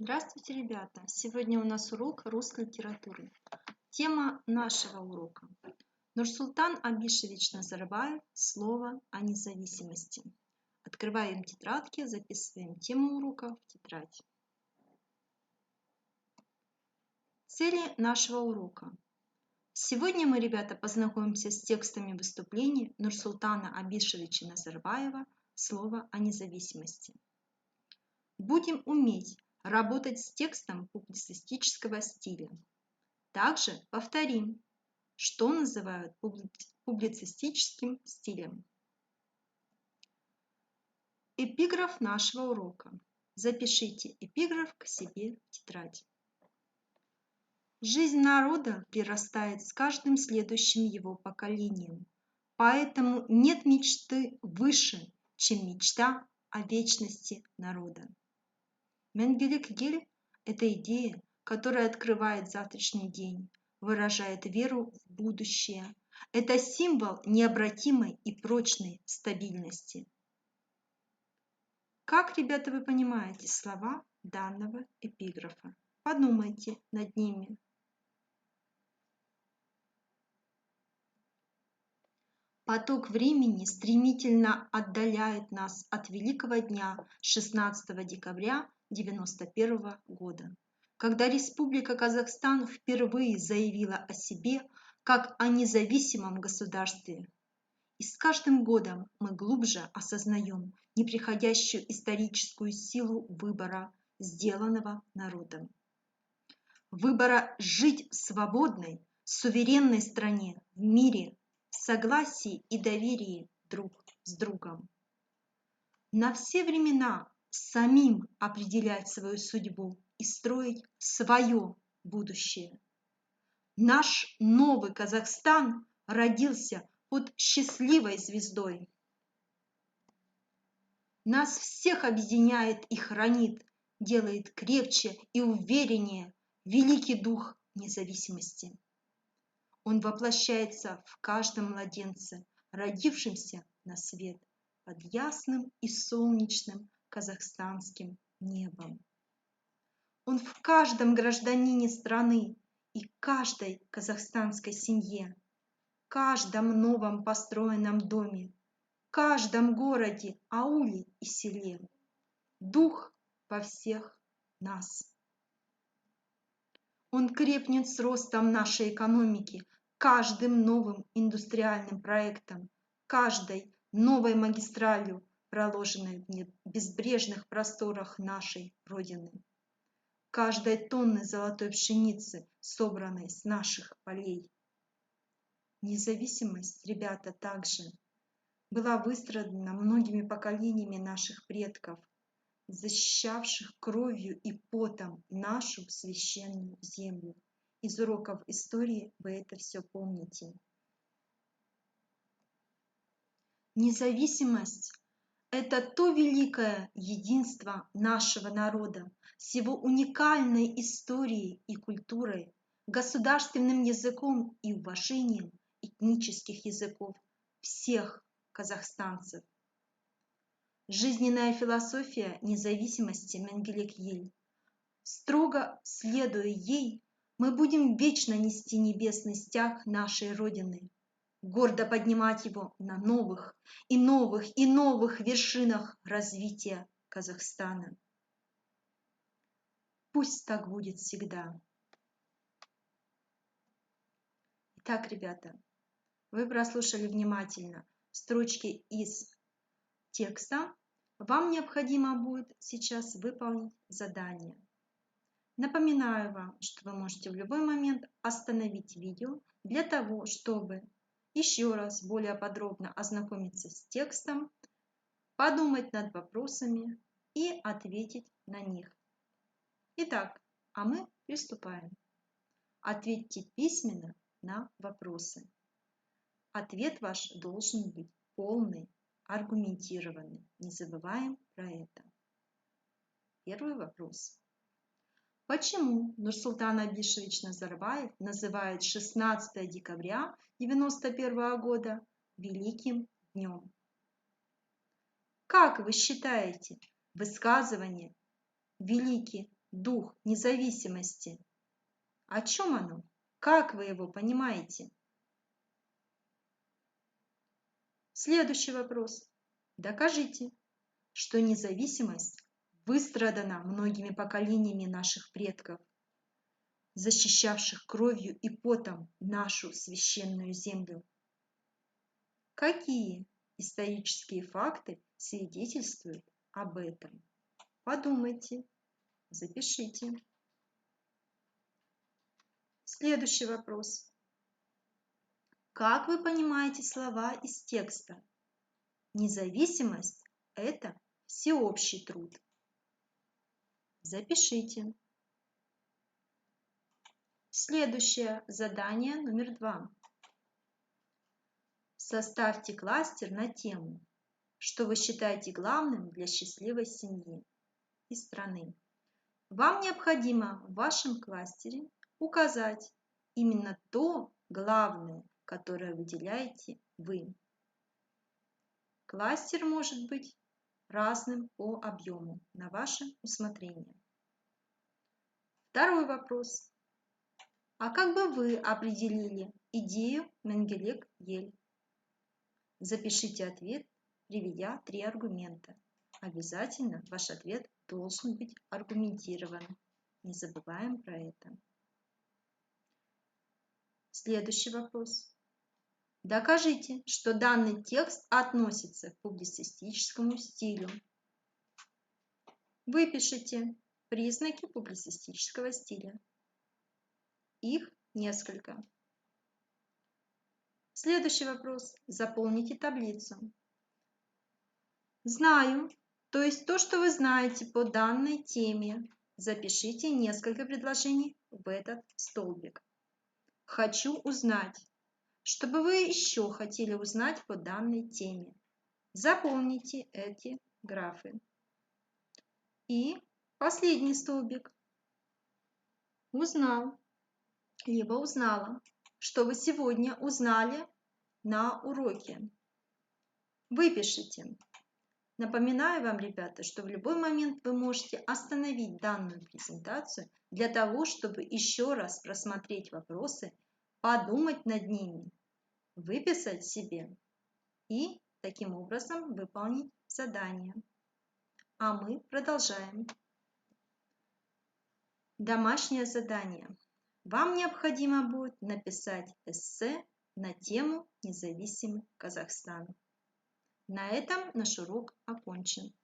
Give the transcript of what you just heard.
Здравствуйте, ребята! Сегодня у нас урок русской литературы. Тема нашего урока. Нурсултан Абишевич Назарбаев «Слово о независимости». Открываем тетрадки, записываем тему урока в тетрадь. Цели нашего урока. Сегодня мы, ребята, познакомимся с текстами выступлений Нурсултана Абишевича Назарбаева «Слово о независимости». Будем уметь работать с текстом публицистического стиля. Также повторим, что называют публицистическим стилем. Эпиграф нашего урока. Запишите эпиграф к себе в тетрадь. Жизнь народа прирастает с каждым следующим его поколением, поэтому нет мечты выше, чем мечта о вечности народа. Менгелек Гель – это идея, которая открывает завтрашний день, выражает веру в будущее. Это символ необратимой и прочной стабильности. Как, ребята, вы понимаете слова данного эпиграфа? Подумайте над ними. Поток времени стремительно отдаляет нас от великого дня 16 декабря 1991 года, когда Республика Казахстан впервые заявила о себе как о независимом государстве. И с каждым годом мы глубже осознаем непреходящую историческую силу выбора, сделанного народом. Выбора жить в свободной, суверенной стране, в мире, в согласии и доверии друг с другом. На все времена самим определять свою судьбу и строить свое будущее. Наш новый Казахстан родился под счастливой звездой. Нас всех объединяет и хранит, делает крепче и увереннее великий дух независимости. Он воплощается в каждом младенце, родившемся на свет под ясным и солнечным казахстанским небом. Он в каждом гражданине страны и каждой казахстанской семье, каждом новом построенном доме, каждом городе, ауле и селе. Дух во всех нас. Он крепнет с ростом нашей экономики, каждым новым индустриальным проектом, каждой новой магистралью, проложенной в безбрежных просторах нашей Родины, каждой тонны золотой пшеницы, собранной с наших полей. Независимость, ребята, также была выстрадана многими поколениями наших предков, защищавших кровью и потом нашу священную землю. Из уроков истории вы это все помните. Независимость – это то великое единство нашего народа с его уникальной историей и культурой, государственным языком и уважением этнических языков всех казахстанцев. Жизненная философия независимости Менгелек Ель. Строго следуя ей, мы будем вечно нести небесный стяг нашей Родины, гордо поднимать его на новых и новых и новых вершинах развития Казахстана. Пусть так будет всегда. Итак, ребята, вы прослушали внимательно строчки из текста. Вам необходимо будет сейчас выполнить задание. Напоминаю вам, что вы можете в любой момент остановить видео для того, чтобы еще раз более подробно ознакомиться с текстом, подумать над вопросами и ответить на них. Итак, а мы приступаем. Ответьте письменно на вопросы. Ответ ваш должен быть полный, аргументированный. Не забываем про это. Первый вопрос. Почему Нурсултан Абишевич Назарбаев называет 16 декабря 1991 года Великим днем? Как вы считаете, высказывание «Великий дух независимости? О чем оно? Как вы его понимаете? Следующий вопрос. Докажите, что независимость выстрадана многими поколениями наших предков, защищавших кровью и потом нашу священную землю. Какие исторические факты свидетельствуют об этом? Подумайте, запишите. Следующий вопрос. Как вы понимаете слова из текста? Независимость – это всеобщий труд. Запишите. Следующее задание номер 2. Составьте кластер на тему, что вы считаете главным для счастливой семьи и страны. Вам необходимо в вашем кластере указать именно то главное, которое выделяете вы. Кластер может быть разным по объему, на ваше усмотрение. Второй вопрос. А как бы вы определили идею Менгелек-Ель? Запишите ответ, приведя 3 аргумента. Обязательно ваш ответ должен быть аргументирован. Не забываем про это. Следующий вопрос. Докажите, что данный текст относится к публицистическому стилю. Выпишите признаки публицистического стиля. Их несколько. Следующий вопрос. Заполните таблицу. Знаю, то есть то, что вы знаете по данной теме. Запишите несколько предложений в этот столбик. Хочу узнать. Что бы вы еще хотели узнать по данной теме? Заполните эти графы. И последний столбик. Узнал, либо узнала. Что вы сегодня узнали на уроке? Выпишите. Напоминаю вам, ребята, что в любой момент вы можете остановить данную презентацию для того, чтобы еще раз просмотреть вопросы, подумать над ними, выписать себе и таким образом выполнить задание. А мы продолжаем. Домашнее задание. Вам необходимо будет написать эссе на тему «Независимый Казахстан». На этом наш урок окончен.